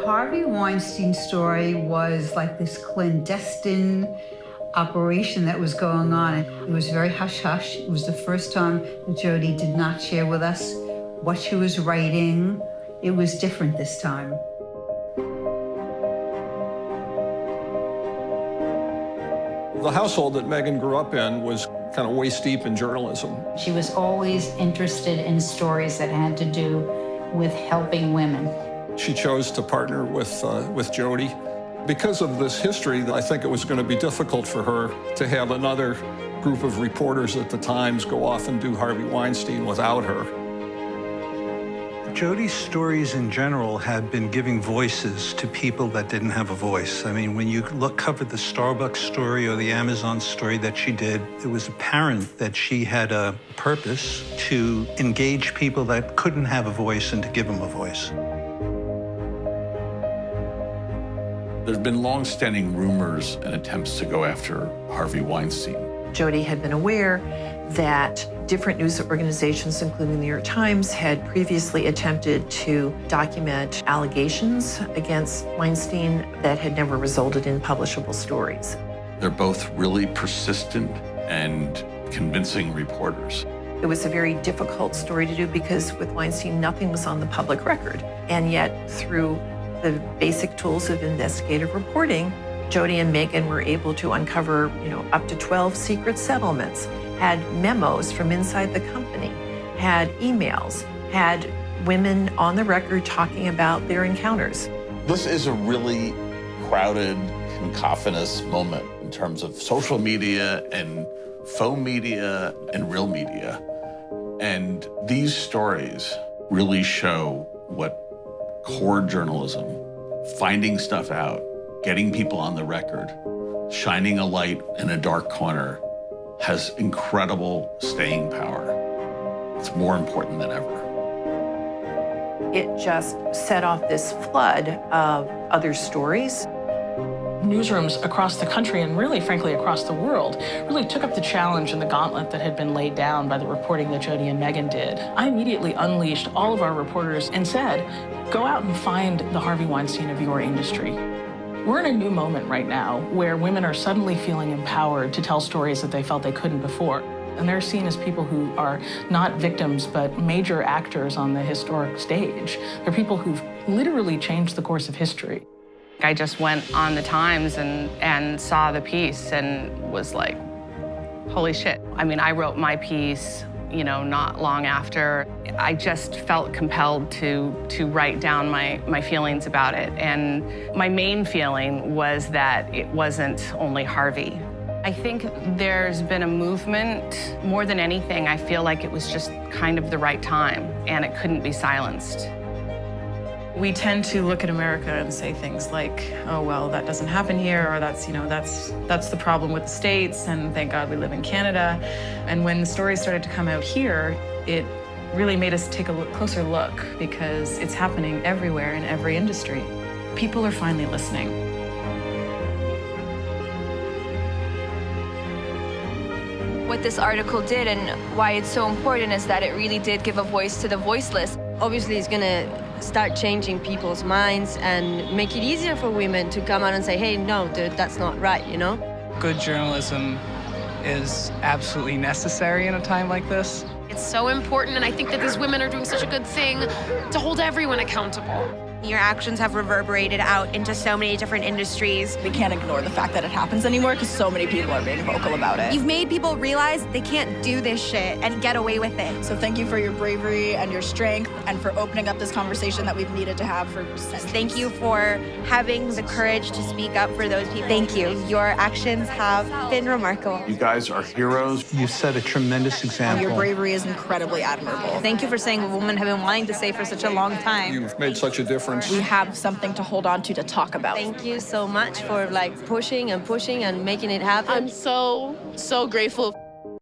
Harvey Weinstein story was like this clandestine operation that was going on. It was very hush-hush. It was the first time that Jodi did not share with us what she was writing. It was different this time. The household that Megan grew up in was kind of waist-deep in journalism. She was always interested in stories that had to do with helping women. She chose to partner with Jodi. Because of this history, I think it was going to be difficult for her to have another group of reporters at the Times go off and do Harvey Weinstein without her. Jodi's stories in general have been giving voices to people that didn't have a voice. I mean, when you cover the Starbucks story or the Amazon story that she did, it was apparent that she had a purpose to engage people that couldn't have a voice and to give them a voice. There's been long-standing rumors and attempts to go after Harvey Weinstein. Jodi had been aware that different news organizations, including the New York Times, had previously attempted to document allegations against Weinstein that had never resulted in publishable stories. They're both really persistent and convincing reporters. It was a very difficult story to do because with Weinstein, nothing was on the public record. And yet, through the basic tools of investigative reporting, Jodi and Megan were able to uncover, up to 12 secret settlements, had memos from inside the company, had emails, had women on the record talking about their encounters. This is a really crowded, cacophonous moment in terms of social media and faux media and real media. And these stories really show what core journalism, finding stuff out, getting people on the record, shining a light in a dark corner, has incredible staying power. It's more important than ever. It just set off this flood of other stories. Newsrooms across the country and really, frankly, across the world really took up the challenge and the gauntlet that had been laid down by the reporting that Jodi and Megan did. I immediately unleashed all of our reporters and said, go out and find the Harvey Weinstein of your industry. We're in a new moment right now where women are suddenly feeling empowered to tell stories that they felt they couldn't before. And they're seen as people who are not victims, but major actors on the historic stage. They're people who've literally changed the course of history. I just went on the Times and saw the piece and was like, holy shit. I mean, I wrote my piece, not long after. I just felt compelled to write down my feelings about it. And my main feeling was that it wasn't only Harvey. I think there's been a movement. More than anything, I feel like it was just kind of the right time and it couldn't be silenced. We tend to look at America and say things like, oh, well, that doesn't happen here, or that's the problem with the States, and thank God we live in Canada. And when the stories started to come out here, it really made us take a closer look because it's happening everywhere in every industry. People are finally listening. What this article did and why it's so important is that it really did give a voice to the voiceless. Obviously, it's going to start changing people's minds and make it easier for women to come out and say, hey, no, dude, that's not right, Good journalism is absolutely necessary in a time like this. It's so important, and I think that these women are doing such a good thing to hold everyone accountable. Your actions have reverberated out into so many different industries. We can't ignore the fact that it happens anymore because so many people are being vocal about it. You've made people realize they can't do this shit and get away with it. So thank you for your bravery and your strength and for opening up this conversation that we've needed to have for centuries. Thank you for having the courage to speak up for those people. Thank you. Your actions have been remarkable. You guys are heroes. You set a tremendous example. Your bravery is incredibly admirable. Thank you for saying what women have been wanting to say for such a long time. You've made such a difference. We have something to hold on to talk about. Thank you so much for pushing and making it happen. I'm so grateful.